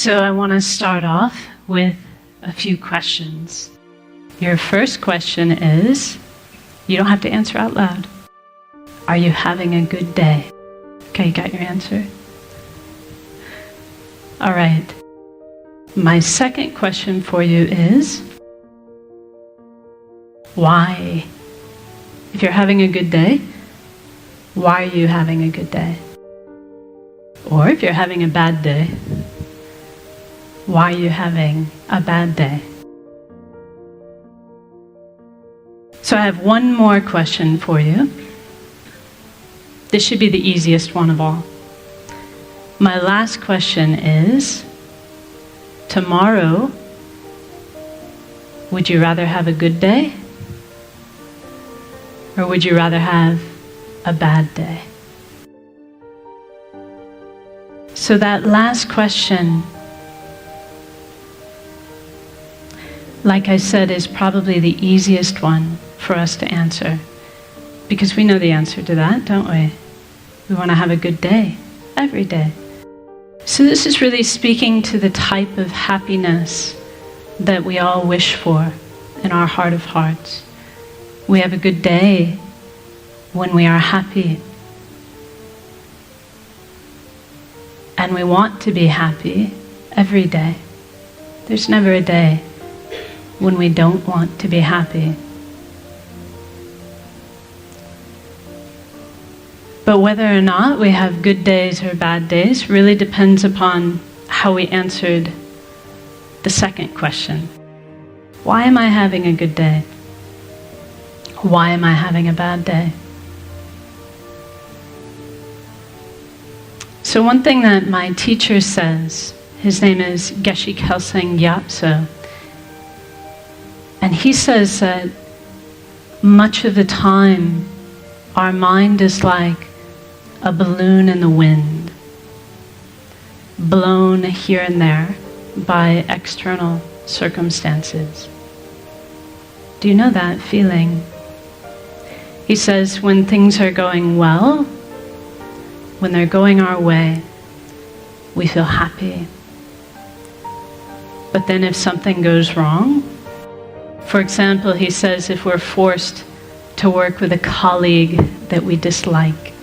So I want to start off with a few questions. Your first question is, you don't have to answer out loud. Are you having a good day? Okay, you got your answer? All right. My second question for you is, why? If you're having a good day, why are you having a good day? Or if you're having a bad day, why are you having a bad day? So I have one more question for you. This should be the easiest one of all. My last question is, tomorrow, would you rather have a good day? Or would you rather have a bad day? So that last question, like I said, is probably the easiest one for us to answer. Because we know the answer to that, don't we? We want to have a good day, every day. So this is really speaking to the type of happiness that we all wish for in our heart of hearts. We have a good day when we are happy. And we want to be happy every day. There's never a day when we don't want to be happy. But whether or not we have good days or bad days really depends upon how we answered the second question. Why am I having a good day? Why am I having a bad day? So one thing that my teacher says, his name is Kelsang, and he says that much of the time our mind is like a balloon in the wind, blown here and there by external circumstances. Do you know that feeling? He says when things are going well, when they're going our way, we feel happy. But then if something goes wrong, for example, he says if we're forced to work with a colleague that we dislike,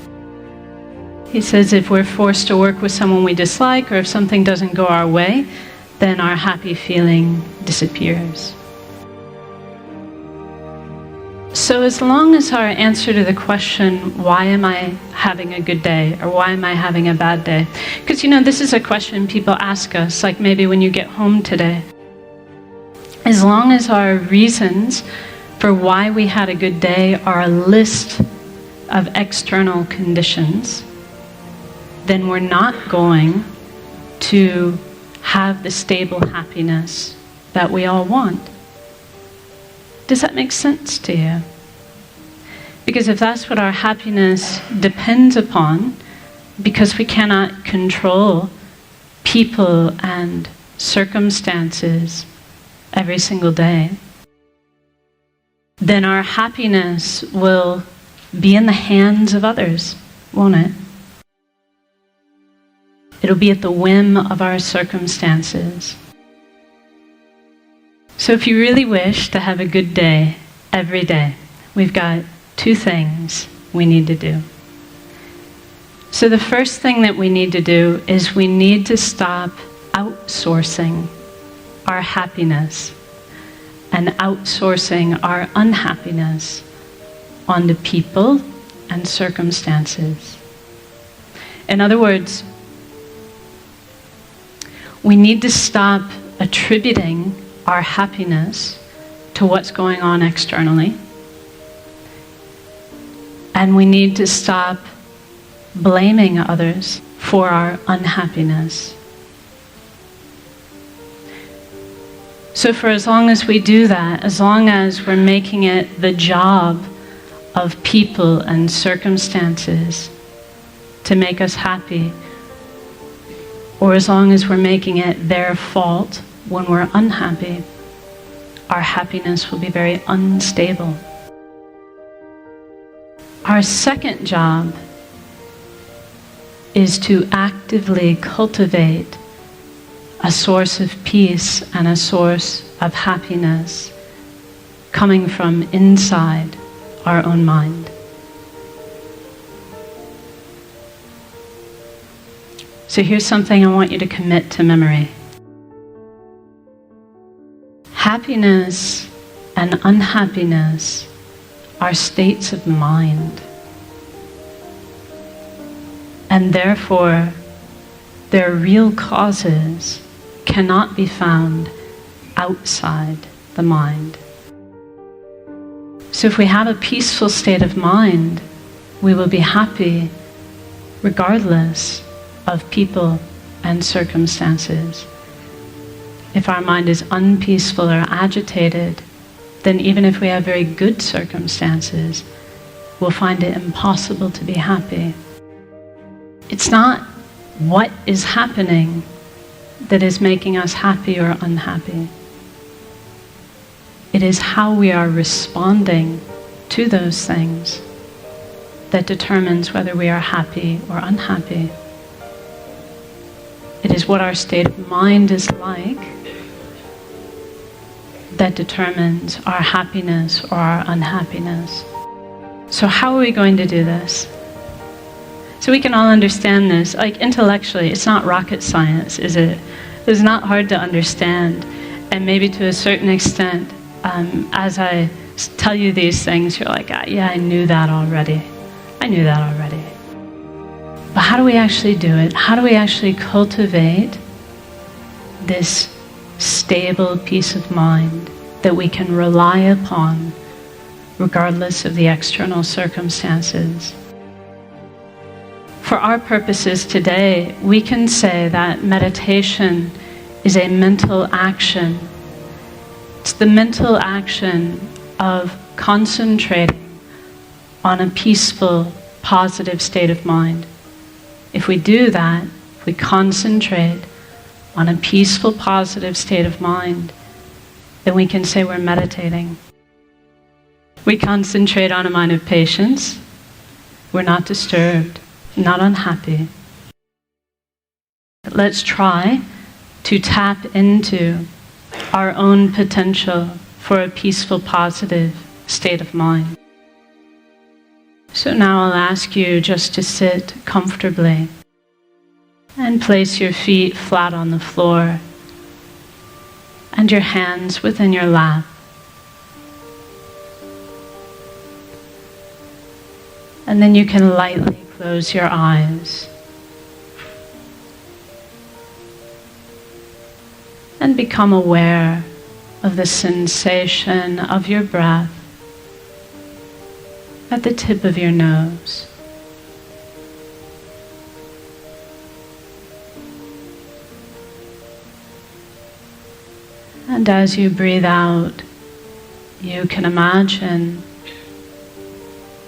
he says if we're forced to work with someone we dislike, or if something doesn't go our way, then our happy feeling disappears. So as long as our answer to the question, why am I having a good day, or why am I having a bad day? Because this is a question people ask us, like maybe when you get home today. As long as our reasons for why we had a good day are a list of external conditions, then we're not going to have the stable happiness that we all want. Does that make sense to you? Because if that's what our happiness depends upon, because we cannot control people and circumstances every single day, then our happiness will be in the hands of others, won't it? It'll be at the whim of our circumstances. So if you really wish to have a good day every day, we've got two things we need to do. So the first thing that we need to do is we need to stop outsourcing our happiness and outsourcing our unhappiness onto people and circumstances. In other words, we need to stop attributing our happiness to what's going on externally. And we need to stop blaming others for our unhappiness. So for as long as we do that, as long as we're making it the job of people and circumstances to make us happy, or as long as we're making it their fault when we're unhappy, our happiness will be very unstable. Our second job is to actively cultivate a source of peace and a source of happiness coming from inside our own mind. So here's something I want you to commit to memory. Happiness and unhappiness are states of mind. And therefore, their real causes cannot be found outside the mind. So if we have a peaceful state of mind, we will be happy regardless of people and circumstances. If our mind is unpeaceful or agitated, then even if we have very good circumstances, we'll find it impossible to be happy. It's not what is happening that is making us happy or unhappy. It is how we are responding to those things that determines whether we are happy or unhappy. It is what our state of mind is like that determines our happiness or our unhappiness. So how are we going to do this? So we can all understand this. Like intellectually, it's not rocket science, is it? It's not hard to understand. And maybe to a certain extent, as I tell you these things, you're like, yeah, I knew that already. I knew that already. But how do we actually do it? How do we actually cultivate this stable peace of mind that we can rely upon regardless of the external circumstances? For our purposes today, we can say that meditation is a mental action. It's the mental action of concentrating on a peaceful, positive state of mind. If we do that, if we concentrate on a peaceful, positive state of mind, then we can say we're meditating. We concentrate on a mind of patience. We're not disturbed, not unhappy. Let's try to tap into our own potential for a peaceful, positive state of mind. So now I'll ask you just to sit comfortably and place your feet flat on the floor and your hands within your lap. And then you can lightly close your eyes and become aware of the sensation of your breath at the tip of your nose. And as you breathe out, you can imagine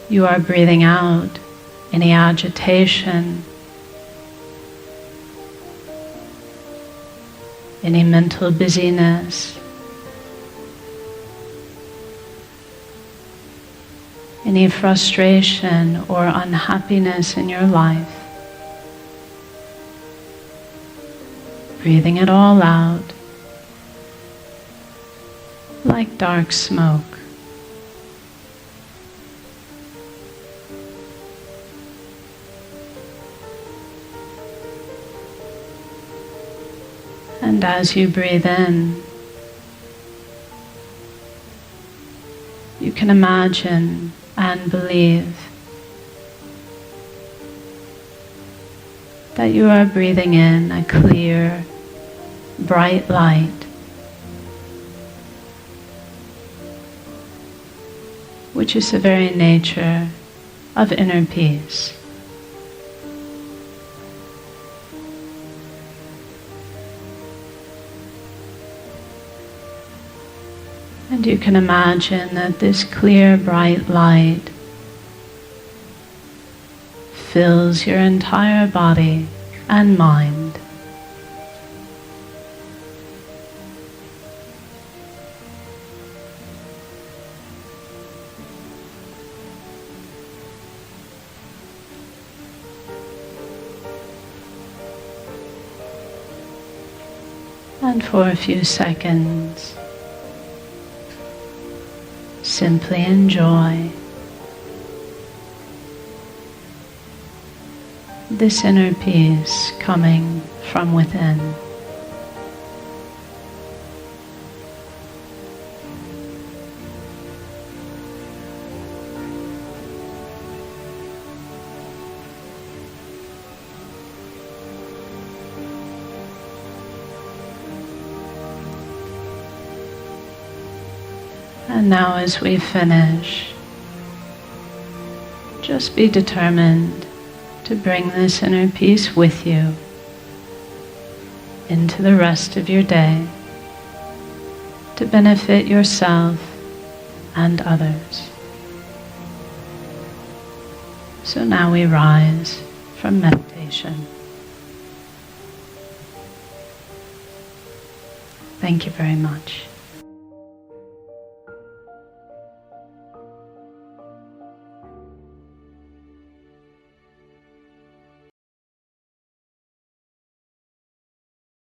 you are breathing out any agitation, any mental busyness, any frustration or unhappiness in your life. Breathing it all out like dark smoke. And as you breathe in, you can imagine and believe that you are breathing in a clear, bright light, which is the very nature of inner peace. And you can imagine that this clear, bright light fills your entire body and mind. And for a few seconds, simply enjoy this inner peace coming from within. And now as we finish, just be determined to bring this inner peace with you into the rest of your day to benefit yourself and others. So now we rise from meditation. Thank you very much.